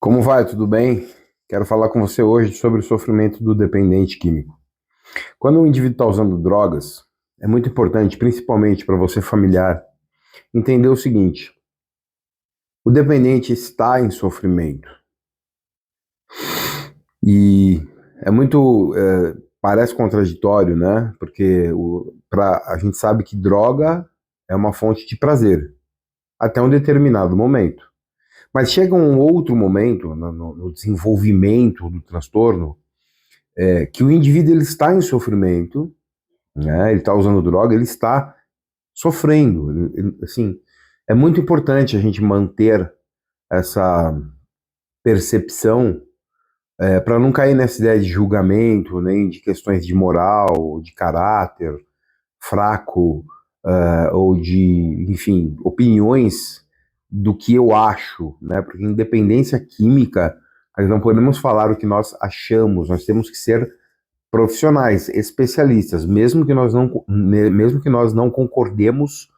Como vai? Tudo bem? Quero falar com você hoje sobre o sofrimento do dependente químico. Quando o indivíduo está usando drogas, é muito importante, principalmente para você familiar, entender o seguinte: o dependente está em sofrimento. E é muito. Parece contraditório, né? Porque a gente sabe que droga é uma fonte de prazer, até um determinado momento. Mas chega um outro momento, no desenvolvimento do transtorno, que o indivíduo ele está em sofrimento, né? Ele está usando droga, ele está sofrendo. Assim, é muito importante a gente manter essa percepção para não cair nessa ideia de julgamento, nem de questões de moral, de caráter fraco, ou de, enfim, opiniões do que eu acho, né? Porque independência química, nós não podemos falar o que nós achamos, nós temos que ser profissionais, especialistas, mesmo que nós não concordemos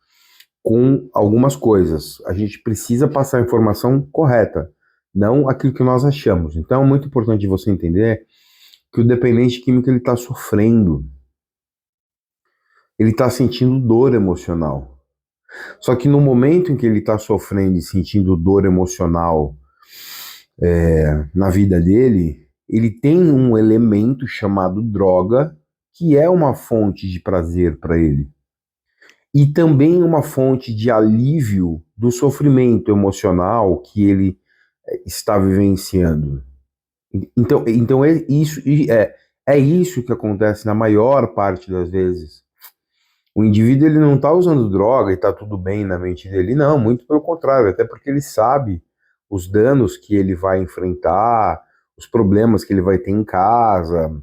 com algumas coisas. A gente precisa passar a informação correta, não aquilo que nós achamos. Então é muito importante você entender que o dependente químico ele está sofrendo, ele está sentindo dor emocional. Só que no momento em que ele está sofrendo e sentindo dor emocional na vida dele, ele tem um elemento chamado droga, que é uma fonte de prazer para ele. E também uma fonte de alívio do sofrimento emocional que ele está vivenciando. Então é isso que acontece na maior parte das vezes. O indivíduo ele não está usando droga e está tudo bem na mente dele, não, muito pelo contrário, até porque ele sabe os danos que ele vai enfrentar, os problemas que ele vai ter em casa,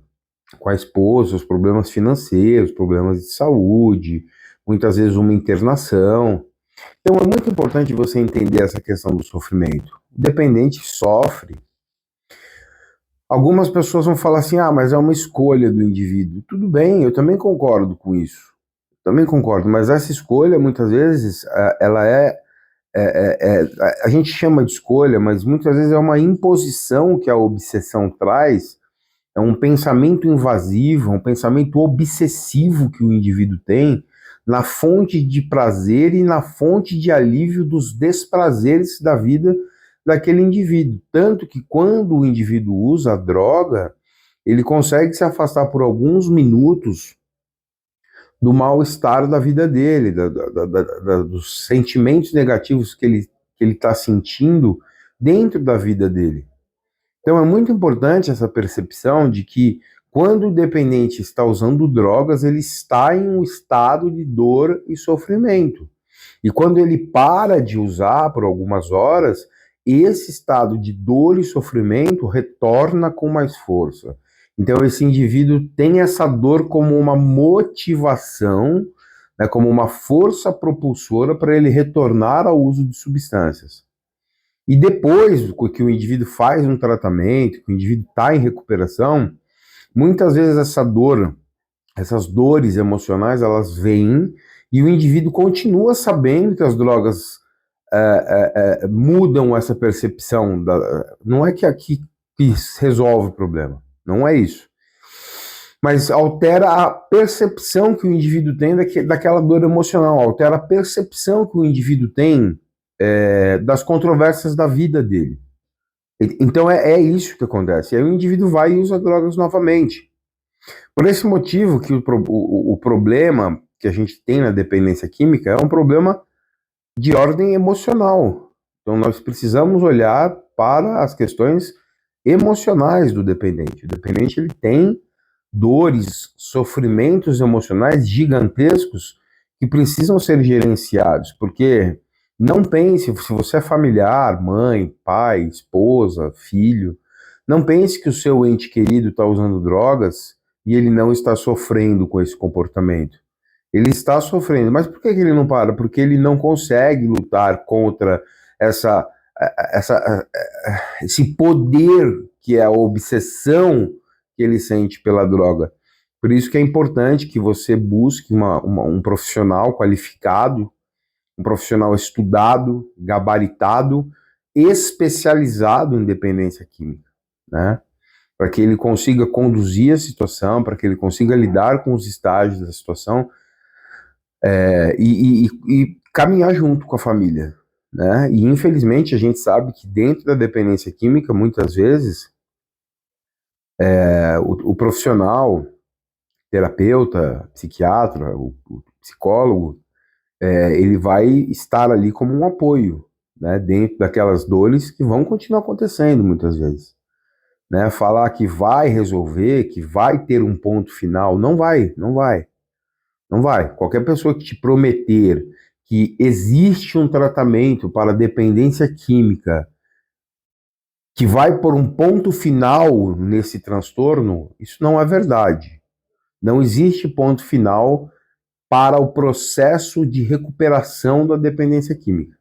com a esposa, os problemas financeiros, problemas de saúde, muitas vezes uma internação. Então é muito importante você entender essa questão do sofrimento. O dependente sofre. Algumas pessoas vão falar assim, mas é uma escolha do indivíduo. Tudo bem, eu também concordo com isso. Também concordo, mas essa escolha, muitas vezes, ela a gente chama de escolha, mas muitas vezes é uma imposição que a obsessão traz, é um pensamento invasivo, um pensamento obsessivo que o indivíduo tem na fonte de prazer e na fonte de alívio dos desprazeres da vida daquele indivíduo. Tanto que quando o indivíduo usa a droga, ele consegue se afastar por alguns minutos do mal-estar da vida dele, dos sentimentos negativos que ele está sentindo dentro da vida dele. Então é muito importante essa percepção de que quando o dependente está usando drogas, ele está em um estado de dor e sofrimento. E quando ele para de usar por algumas horas, esse estado de dor e sofrimento retorna com mais força. Então esse indivíduo tem essa dor como uma motivação, né, como uma força propulsora para ele retornar ao uso de substâncias. E depois que o indivíduo faz um tratamento, que o indivíduo está em recuperação, muitas vezes essa dor, essas dores emocionais, elas vêm e o indivíduo continua sabendo que as drogas mudam essa percepção. Não é que aqui que resolve o problema, não é isso. Mas altera a percepção que o indivíduo tem daquela dor emocional, altera a percepção que o indivíduo tem das controvérsias da vida dele. Então é isso que acontece. Aí o indivíduo vai e usa drogas novamente. Por esse motivo que o problema que a gente tem na dependência química é um problema de ordem emocional. Então nós precisamos olhar para as questões emocionais do dependente. O dependente ele tem dores, sofrimentos emocionais gigantescos que precisam ser gerenciados, porque não pense, se você é familiar, mãe, pai, esposa, filho, não pense que o seu ente querido está usando drogas e ele não está sofrendo com esse comportamento. Ele está sofrendo, mas por que ele não para? Porque ele não consegue lutar contra essa, essa, esse poder que é a obsessão que ele sente pela droga. Por isso que é importante que você busque um profissional qualificado, um profissional estudado, gabaritado especializado em dependência química, né? Para que ele consiga conduzir a situação, para que ele consiga lidar com os estágios da situação, e caminhar junto com a família, né? E infelizmente a gente sabe que dentro da dependência química, muitas vezes, o profissional, terapeuta, psiquiatra, o psicólogo, ele vai estar ali como um apoio, né? Dentro daquelas dores que vão continuar acontecendo muitas vezes. Né? Falar que vai resolver, que vai ter um ponto final, não vai, não vai. Não vai. Qualquer pessoa que te prometer que existe um tratamento para dependência química que vai por um ponto final nesse transtorno, isso não é verdade. Não existe ponto final para o processo de recuperação da dependência química.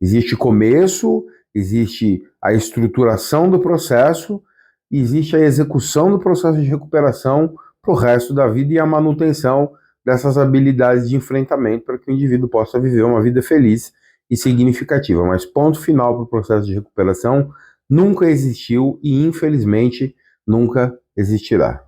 Existe começo, existe a estruturação do processo, e existe a execução do processo de recuperação para o resto da vida e a manutenção dessas habilidades de enfrentamento para que o indivíduo possa viver uma vida feliz e significativa. Mas ponto final para o processo de recuperação nunca existiu e, infelizmente, nunca existirá.